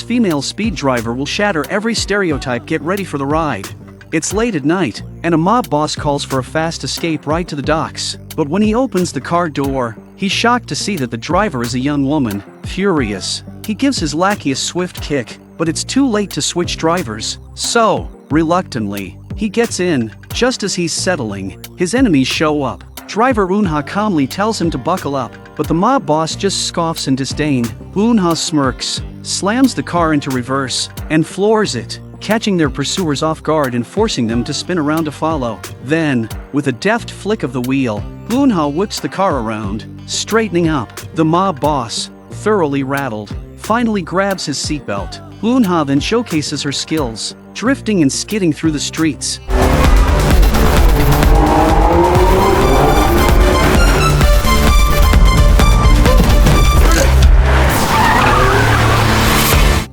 female speed driver will shatter every stereotype. Get ready for the ride. It's late at night, and a mob boss calls for a fast escape ride to the docks. But when he opens the car door, he's shocked to see that the driver is a young woman. Furious, he gives his lackey a swift kick, but it's too late to switch drivers. So, reluctantly, he gets in. Just as he's settling, his enemies show up. Driver Unha calmly tells him to buckle up, but the mob boss just scoffs in disdain. Unha smirks, slams the car into reverse, and floors it, catching their pursuers off guard and forcing them to spin around to follow. Then, with a deft flick of the wheel, Unha whips the car around, straightening up. The mob boss, thoroughly rattled, finally grabs his seatbelt. Unha then showcases her skills, drifting and skidding through the streets.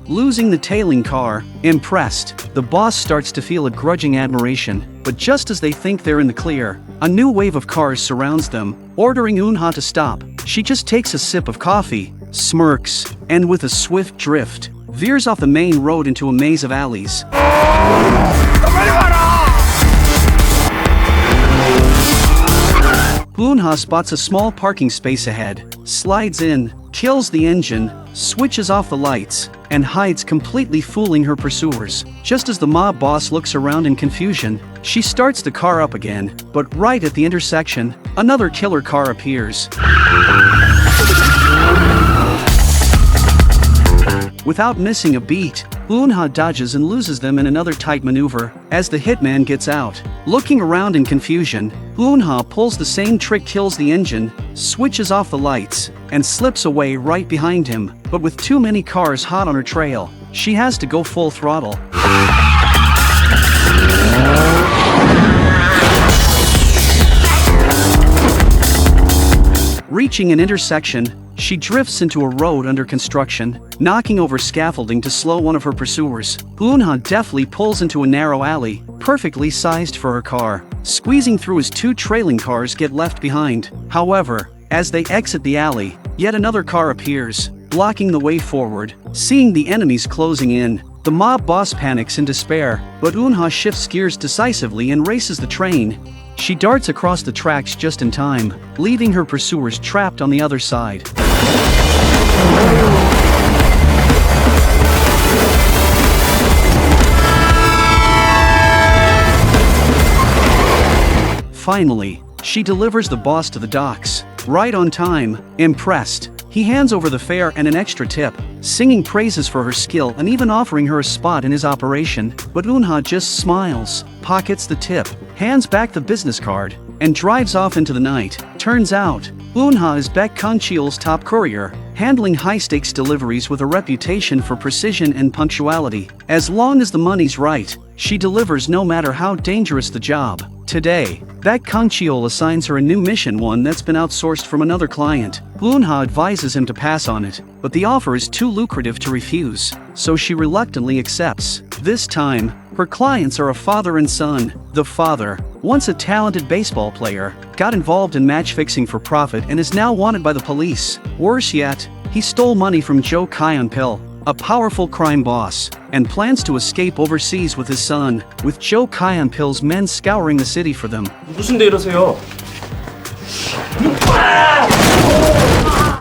Losing the tailing car, impressed, the boss starts to feel a grudging admiration, but just as they think they're in the clear, a new wave of cars surrounds them, ordering Unha to stop. She just takes a sip of coffee, smirks, and with a swift drift, veers off the main road into a maze of alleys. Unha spots a small parking space ahead, slides in, kills the engine, switches off the lights, and hides, completely fooling her pursuers. Just as the mob boss looks around in confusion, she starts the car up again, but right at the intersection, another killer car appears. Without missing a beat, Unha dodges and loses them in another tight maneuver. As the hitman gets out, looking around in confusion, Unha pulls the same trick, kills the engine, switches off the lights, and slips away right behind him. But with too many cars hot on her trail, she has to go full throttle. Reaching an intersection, she drifts into a road under construction, knocking over scaffolding to slow one of her pursuers. Unha deftly pulls into a narrow alley, perfectly sized for her car. Squeezing through as two trailing cars get left behind. However, as they exit the alley, yet another car appears, blocking the way forward. Seeing the enemies closing in, the mob boss panics in despair, but Unha shifts gears decisively and races the train. She darts across the tracks just in time, leaving her pursuers trapped on the other side. Finally, she delivers the boss to the docks, right on time. Impressed, he hands over the fare and an extra tip, singing praises for her skill and even offering her a spot in his operation. But Unha just smiles, pockets the tip, hands back the business card, and drives off into the night. Turns out, Unha is Baek Kang-cheol's top courier, handling high-stakes deliveries with a reputation for precision and punctuality. As long as the money's right, she delivers no matter how dangerous the job. Today, Baek Kang-cheol assigns her a new mission, one that's been outsourced from another client. Unha advises him to pass on it, but the offer is too lucrative to refuse, so she reluctantly accepts. This time, her clients are a father and son. The father, once a talented baseball player, got involved in match fixing for profit and is now wanted by the police. Worse yet, he stole money from Jo Kyun-pil, a powerful crime boss, and plans to escape overseas with his son, with Jo Kyun-pil's men scouring the city for them. 무슨 데 이러세요?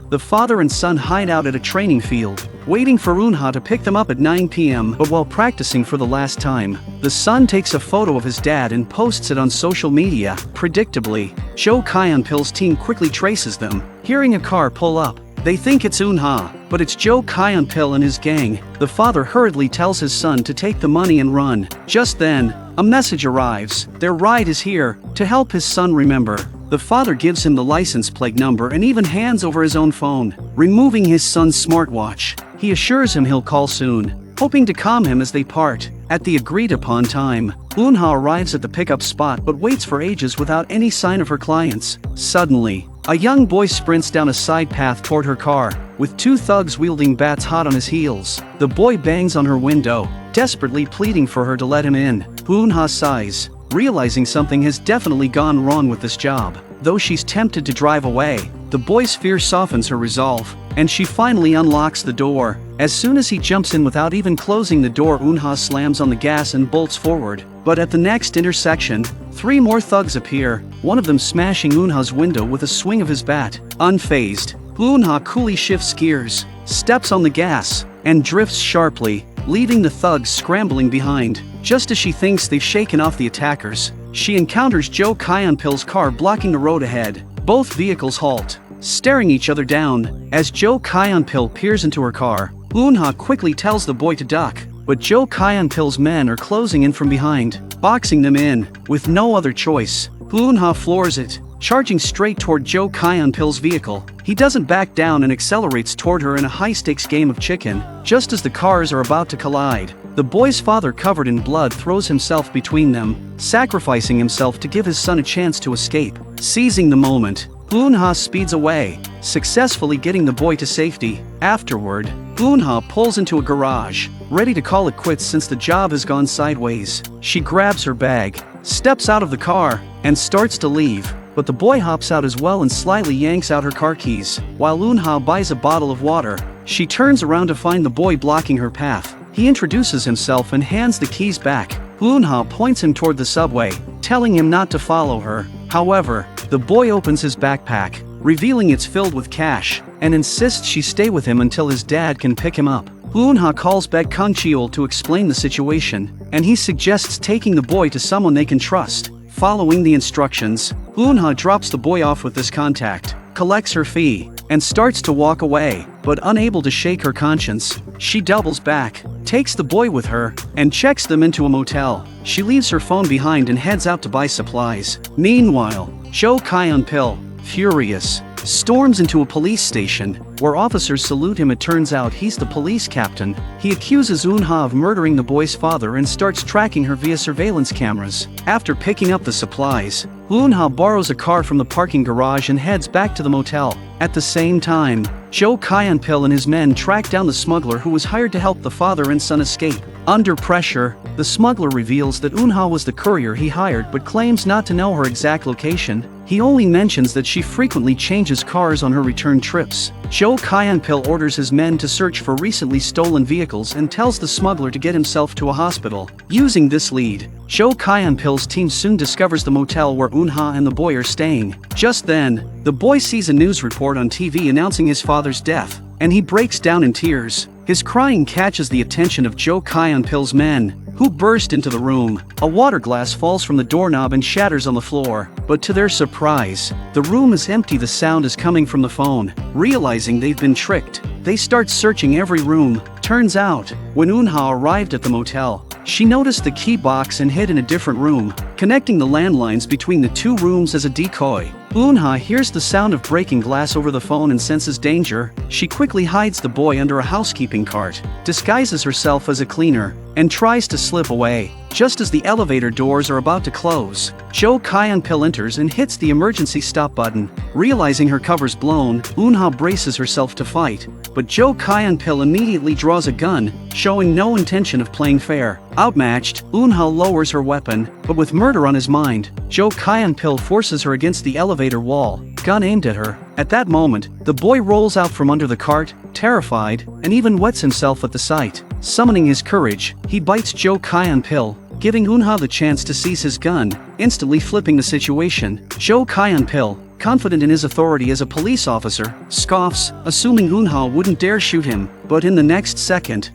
The father and son hide out at a training field, waiting for Unha to pick them up at 9 p.m. But while practicing for the last time, the son takes a photo of his dad and posts it on social media. Predictably, Jo Kyun-pil's team quickly traces them. Hearing a car pull up, they think it's Unha, but it's Jo Kyun-pil and his gang. The father hurriedly tells his son to take the money and run. Just then, a message arrives. Their ride is here, to help his son remember. The father gives him the license plate number and even hands over his own phone. Removing his son's smartwatch, he assures him he'll call soon, hoping to calm him as they part. At the agreed-upon time, Unha arrives at the pickup spot but waits for ages without any sign of her clients. Suddenly, a young boy sprints down a side path toward her car, with two thugs wielding bats hot on his heels. The boy bangs on her window, desperately pleading for her to let him in. Unha sighs, realizing something has definitely gone wrong with this job. Though she's tempted to drive away, the boy's fear softens her resolve, and she finally unlocks the door. As soon as he jumps in without even closing the door, Eunha slams on the gas and bolts forward. But at the next intersection, 3 more thugs appear, one of them smashing Eunha's window with a swing of his bat. Unfazed, Eunha coolly shifts gears, steps on the gas, and drifts sharply, leaving the thugs scrambling behind. Just as she thinks they've shaken off the attackers, she encounters Jo Kyunpil's car blocking the road ahead. Both vehicles halt, staring each other down. As Jo Kyunpil peers into her car, Eunha quickly tells the boy to duck, but Jo Kyunpil's men are closing in from behind, boxing them in. With no other choice, Eunha floors it, charging straight toward Jo Kyunpil's vehicle. He doesn't back down and accelerates toward her in a high-stakes game of chicken. Just as the cars are about to collide, the boy's father, covered in blood, throws himself between them, sacrificing himself to give his son a chance to escape. Seizing the moment, Eunha speeds away, successfully getting the boy to safety. Afterward, Eunha pulls into a garage, ready to call it quits since the job has gone sideways. She grabs her bag, steps out of the car, and starts to leave, but the boy hops out as well and slyly yanks out her car keys. While Eunha buys a bottle of water, she turns around to find the boy blocking her path. He introduces himself and hands the keys back. Eunha points him toward the subway, telling him not to follow her. However, the boy opens his backpack, revealing it's filled with cash, and insists she stay with him until his dad can pick him up. Eunha calls Baek Kung-cheol to explain the situation, and he suggests taking the boy to someone they can trust. Following the instructions, Eunha drops the boy off with this contact, collects her fee, and starts to walk away. But unable to shake her conscience, she doubles back, takes the boy with her, and checks them into a motel. She leaves her phone behind and heads out to buy supplies. Meanwhile, Jo Kyunpil, furious, storms into a police station, where officers salute him. It turns out he's the police captain. He accuses Eunha of murdering the boy's father and starts tracking her via surveillance cameras. After picking up the supplies, Eunha borrows a car from the parking garage and heads back to the motel. At the same time, Jo Kyunpil and his men track down the smuggler who was hired to help the father and son escape. Under pressure, the smuggler reveals that Eunha was the courier he hired but claims not to know her exact location. He only mentions that she frequently changes cars on her return trips. Jo Kyunpil orders his men to search for recently stolen vehicles and tells the smuggler to get himself to a hospital. Using this lead, Jo Kyunpil's team soon discovers the motel where Eunha and the boy are staying. Just then, the boy sees a news report on TV announcing his father's death, and he breaks down in tears. His crying catches the attention of Jo Kyunpil's men, who burst into the room. A water glass falls from the doorknob and shatters on the floor, but to their surprise, the room is empty. The sound is coming from the phone. Realizing they've been tricked, they start searching every room. Turns out, when Eunha arrived at the motel, she noticed the key box and hid in a different room, connecting the landlines between the 2 rooms as a decoy. Eunha hears the sound of breaking glass over the phone and senses danger. She quickly hides the boy under a housekeeping cart, disguises herself as a cleaner, and tries to slip away. Just as the elevator doors are about to close, Jo Kyunpil enters and hits the emergency stop button. Realizing her cover's blown, Eunha braces herself to fight, but Jo Kyunpil immediately draws a gun, showing no intention of playing fair. Outmatched, Eunha lowers her weapon, but with murder on his mind, Jo Kyunpil forces her against the elevator wall, gun aimed at her. At that moment, the boy rolls out from under the cart, terrified, and even wets himself at the sight. Summoning his courage, he bites Jo Kyunpil, giving Eunha the chance to seize his gun, instantly flipping the situation. Jo Kyunpil, confident in his authority as a police officer, scoffs, assuming Eunha wouldn't dare shoot him, but in the next second,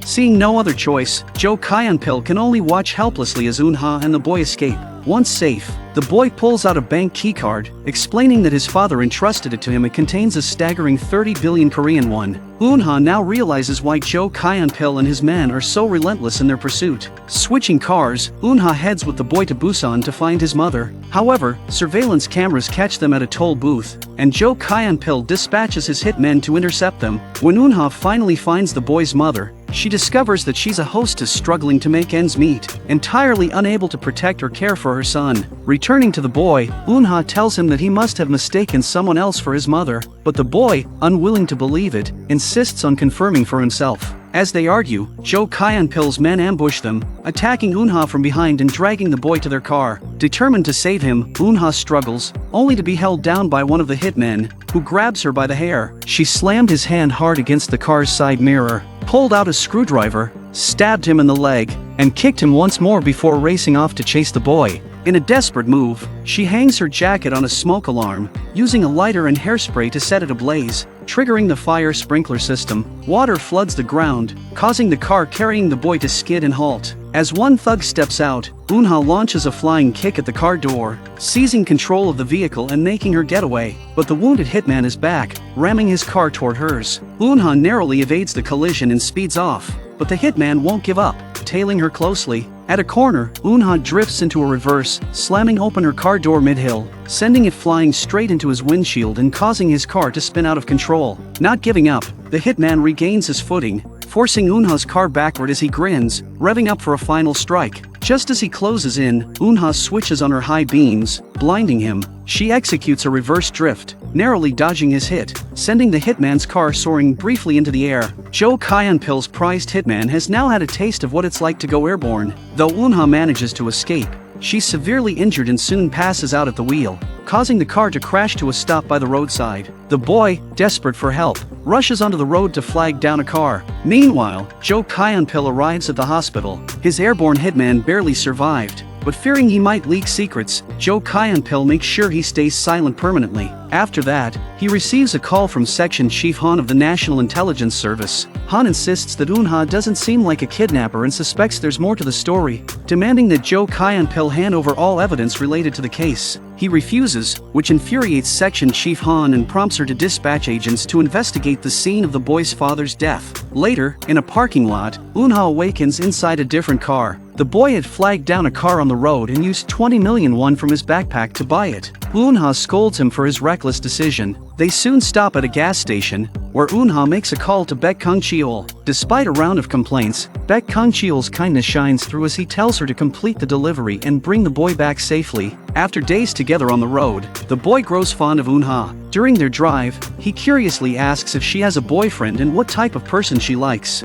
seeing no other choice, Jo Kyunpil can only watch helplessly as Eunha and the boy escape. Once safe, the boy pulls out a bank keycard, explaining that his father entrusted it to him. It contains a staggering 30 billion Korean won. Eunha now realizes why Jo Kyunpil and his men are so relentless in their pursuit. Switching cars, Eunha heads with the boy to Busan to find his mother. However, surveillance cameras catch them at a toll booth, and Jo Kyunpil dispatches his hitmen to intercept them. When Eunha finally finds the boy's mother, she discovers that she's a hostess struggling to make ends meet, entirely unable to protect or care for her son. Returning to the boy, Eunha tells him that he must have mistaken someone else for his mother, but the boy, unwilling to believe it, insists on confirming for himself. As they argue, Jo Kyeonpil's men ambush them, attacking Eunha from behind and dragging the boy to their car. Determined to save him, Eunha struggles, only to be held down by one of the hitmen, who grabs her by the hair. She slammed his hand hard against the car's side mirror, pulled out a screwdriver, stabbed him in the leg, and kicked him once more before racing off to chase the boy. In a desperate move, she hangs her jacket on a smoke alarm, using a lighter and hairspray to set it ablaze, triggering the fire sprinkler system. Water floods the ground, causing the car carrying the boy to skid and halt. As one thug steps out, Eunha launches a flying kick at the car door, seizing control of the vehicle and making her get away. But the wounded hitman is back, ramming his car toward hers. Eunha narrowly evades the collision and speeds off, but the hitman won't give up, tailing her closely. At a corner, Eunha drifts into a reverse, slamming open her car door mid-hill, sending it flying straight into his windshield and causing his car to spin out of control. Not giving up, the hitman regains his footing, forcing Eunha's car backward as he grins, revving up for a final strike. Just as he closes in, Eunha switches on her high beams, blinding him. She executes a reverse drift, narrowly dodging his hit, sending the hitman's car soaring briefly into the air. Jo Kyeonpil's prized hitman has now had a taste of what it's like to go airborne. Though Eunha manages to escape, she's severely injured and soon passes out at the wheel, causing the car to crash to a stop by the roadside. The boy, desperate for help, rushes onto the road to flag down a car. Meanwhile, Jo Kyeonpil arrives at the hospital. His airborne hitman barely survived, but fearing he might leak secrets, Jo Kyeonpil makes sure he stays silent permanently. After that, he receives a call from Section Chief Han of the National Intelligence Service. Han insists that Eunha doesn't seem like a kidnapper and suspects there's more to the story, demanding that Jo Kyeonpil hand over all evidence related to the case. He refuses, which infuriates Section Chief Han and prompts her to dispatch agents to investigate the scene of the boy's father's death. Later, in a parking lot, Eunha awakens inside a different car. The boy had flagged down a car on the road and used 20 million won from his backpack to buy it. Eunha scolds him for his reckless decision. They soon stop at a gas station, where Eunha makes a call to Baek Kang-cheol. Despite a round of complaints, Baek Kang-cheol's kindness shines through as he tells her to complete the delivery and bring the boy back safely. After days together on the road, the boy grows fond of Eunha. During their drive, he curiously asks if she has a boyfriend and what type of person she likes.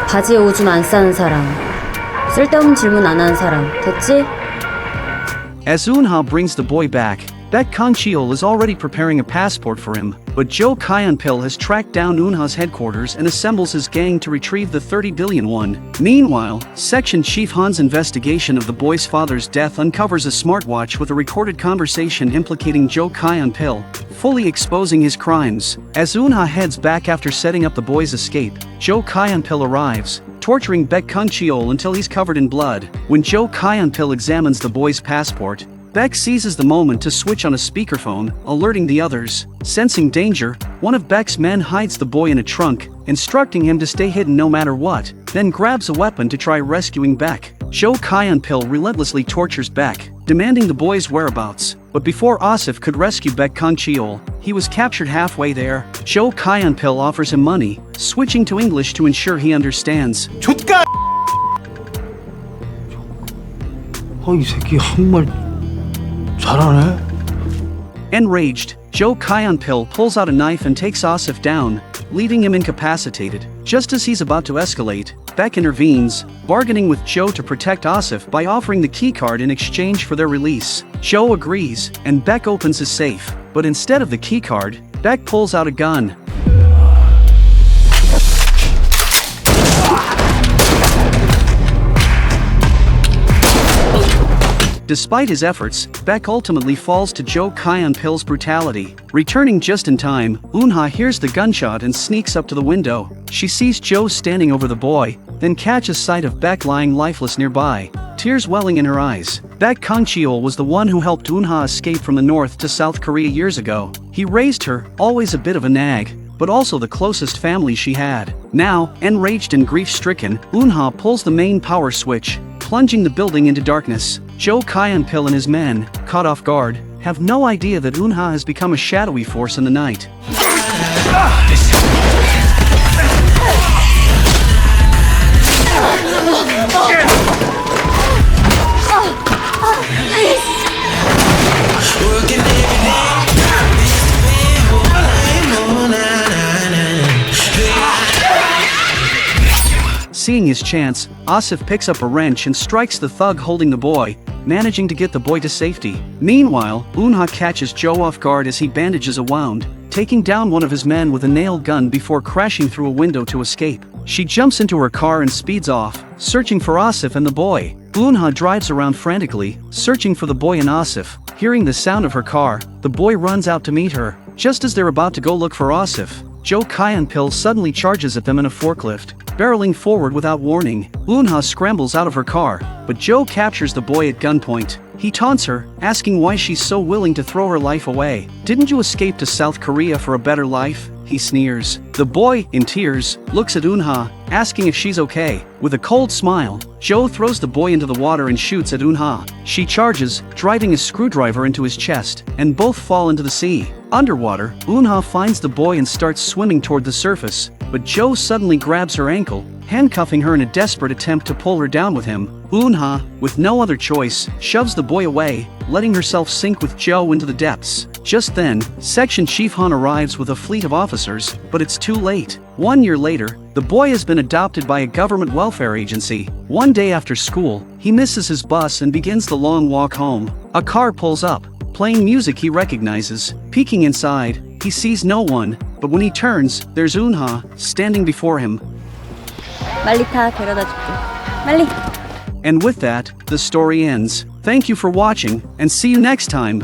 바지에 오줌 안 싸는 사람, 쓸데없는 질문 안 하는 사람, 됐지? As Eunha brings the boy back, Baek Kang-cheol is already preparing a passport for him, but Jo Kyeonpil has tracked down Eunha's headquarters and assembles his gang to retrieve the 30 billion won. Meanwhile, Section Chief Han's investigation of the boy's father's death uncovers a smartwatch with a recorded conversation implicating Jo Kyeonpil, fully exposing his crimes. As Eunha heads back after setting up the boy's escape, Jo Kyeonpil arrives, torturing Baek Kang-cheol until he's covered in blood. When Jo Kyeonpil examines the boy's passport, Baek seizes the moment to switch on a speakerphone, alerting the others. Sensing danger, one of Baek's men hides the boy in a trunk, instructing him to stay hidden no matter what, then grabs a weapon to try rescuing Baek. Jo Kyeonpil relentlessly tortures Baek, demanding the boy's whereabouts. But before Asif could rescue Baek Kang-cheol, he was captured halfway there. Jo Kyeonpil offers him money, switching to English to ensure he understands. 족가! 이 새끼 한국말 잘하네. Enraged, Jo Kyeonpil pulls out a knife and takes Asif down, leaving him incapacitated. Just as he's about to escalate, Baek intervenes, bargaining with Jo to protect Asif by offering the keycard in exchange for their release. Jo agrees, and Baek opens his safe, but instead of the keycard, Baek pulls out a gun. Despite his efforts, Baek ultimately falls to Jo Kyeonpil's brutality. Returning just in time, Eunha hears the gunshot and sneaks up to the window. She sees Jo standing over the boy, then catches sight of Baek lying lifeless nearby, tears welling in her eyes. Baek Kang-cheol was the one who helped Eunha escape from the North to South Korea years ago. He raised her, always a bit of a nag, but also the closest family she had. Now, enraged and grief-stricken, Eunha pulls the main power switch, plunging the building into darkness. Jo Kyeonpil and his men, caught off guard, have no idea that Eunha has become a shadowy force in the night. Seeing his chance, Asif picks up a wrench and strikes the thug holding the boy, managing to get the boy to safety. Meanwhile, Unha catches Joe off guard as he bandages a wound, taking down one of his men with a nail gun before crashing through a window to escape. She jumps into her car and speeds off, searching for Asif and the boy. Unha drives around frantically, searching for the boy and Asif. Hearing the sound of her car, the boy runs out to meet her. Just as they're about to go look for Asif, Joe Kyanpil suddenly charges at them in a forklift, barreling forward without warning. Unha scrambles out of her car, but Joe captures the boy at gunpoint. He taunts her, asking why she's so willing to throw her life away. "Didn't you escape to South Korea for a better life?" he sneers. The boy, in tears, looks at Unha, asking if she's okay. With a cold smile, Joe throws the boy into the water and shoots at Unha. She charges, driving a screwdriver into his chest, and both fall into the sea. Underwater, Unha finds the boy and starts swimming toward the surface, but Joe suddenly grabs her ankle, handcuffing her in a desperate attempt to pull her down with him. Unha, with no other choice, shoves the boy away, letting herself sink with Joe into the depths. Just then, Section Chief Han arrives with a fleet of officers, but it's too late. 1 year later, the boy has been adopted by a government welfare agency. One day after school, he misses his bus and begins the long walk home. A car pulls up, playing music he recognizes. Peeking inside, he sees no one, but when he turns, there's Unha, standing before him. 빨리 타, 데려다 줄게. 빨리. And with that, the story ends. Thank you for watching, and see you next time.